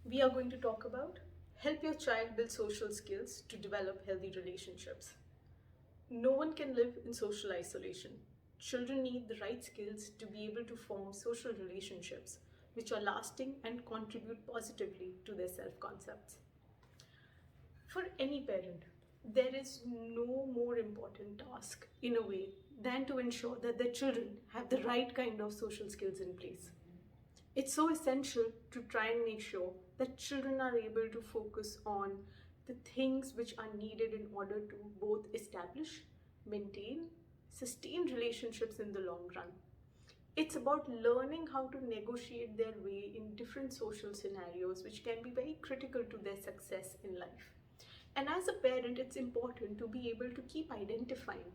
We are going to talk about help your child build social skills to develop healthy relationships. No one can live in social isolation. Children need the right skills to be able to form social relationships which are lasting and contribute positively to their self concepts. For any parent, there is no more important task in a way than to ensure that their children have the right kind of social skills in place. It's so essential to try and make sure that children are able to focus on the things which are needed in order to both establish, maintain, sustain relationships in the long run. It's about learning how to negotiate their way in different social scenarios, which can be very critical to their success in life. And as a parent, it's important to be able to keep identifying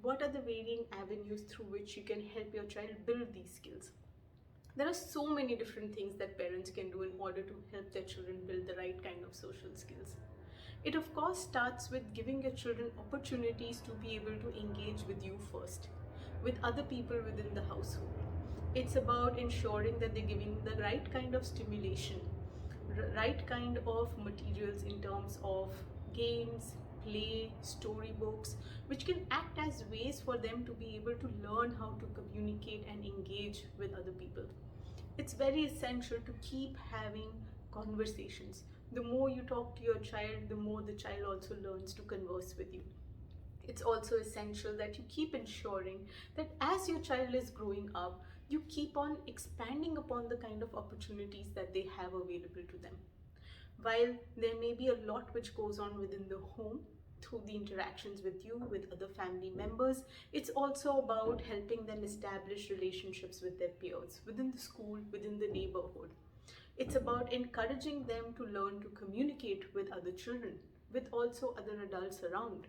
what are the varying avenues through which you can help your child build these skills. There are so many different things that parents can do in order to help their children build the right kind of social skills. It, of course, starts with giving your children opportunities to be able to engage with you first, with other people within the household. It's about ensuring that they're giving the right kind of stimulation, right kind of materials in terms of games, play, storybooks, which can act as ways for them to be able to learn how to communicate and engage with other people. It's very essential to keep having conversations. The more you talk to your child, the more the child also learns to converse with you. It's also essential that you keep ensuring that as your child is growing up, you keep on expanding upon the kind of opportunities that they have available to them. While there may be a lot which goes on within the home through the interactions with you, with other family members, it's also about helping them establish relationships with their peers, within the school, within the neighborhood. It's about encouraging them to learn to communicate with other children, with also other adults around,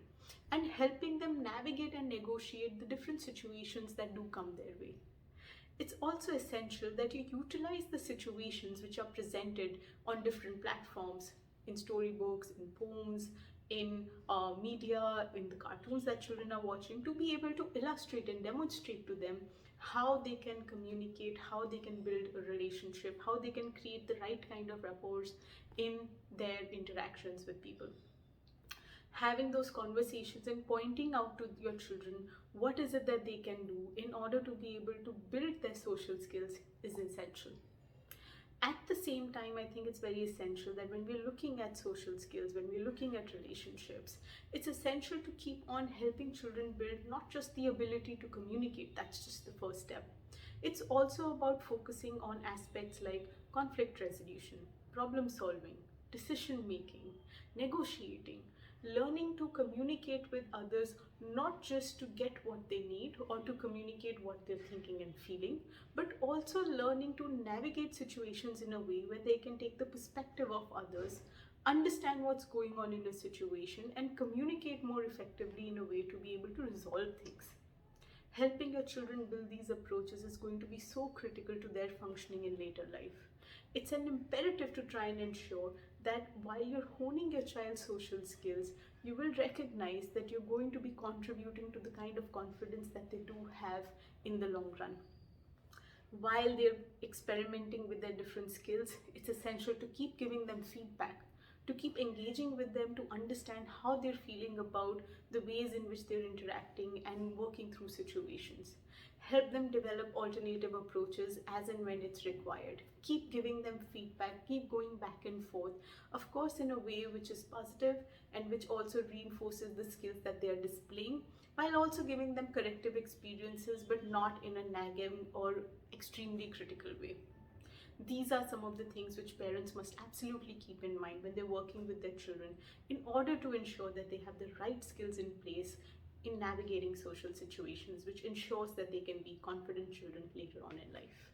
and helping them navigate and negotiate the different situations that do come their way. It's also essential that you utilize the situations which are presented on different platforms, in storybooks, in poems, in media, in the cartoons that children are watching, to be able to illustrate and demonstrate to them how they can communicate, how they can build a relationship, how they can create the right kind of rapports in their interactions with people. Having those conversations and pointing out to your children what is it that they can do in order to be able to build their social skills is essential. At the same time, I think it's very essential that when we're looking at social skills, when we're looking at relationships, it's essential to keep on helping children build not just the ability to communicate, that's just the first step. It's also about focusing on aspects like conflict resolution, problem solving, decision making, negotiating, learning to communicate with others not just to get what they need or to communicate what they're thinking and feeling, but also learning to navigate situations in a way where they can take the perspective of others, understand what's going on in a situation, and communicate more effectively in a way to be able to resolve things. Helping your children build these approaches is going to be so critical to their functioning in later life. It's an imperative to try and ensure that while you're honing your child's social skills, you will recognize that you're going to be contributing to the kind of confidence that they do have in the long run. While they're experimenting with their different skills, it's essential to keep giving them feedback, to keep engaging with them, to understand how they're feeling about the ways in which they're interacting and working through situations. Help them develop alternative approaches as and when it's required. Keep giving them feedback, keep going back and forth, of course, in a way which is positive and which also reinforces the skills that they are displaying, while also giving them corrective experiences, but not in a nagging or extremely critical way. These are some of the things which parents must absolutely keep in mind when they're working with their children in order to ensure that they have the right skills in place in navigating social situations, which ensures that they can be confident children later on in life.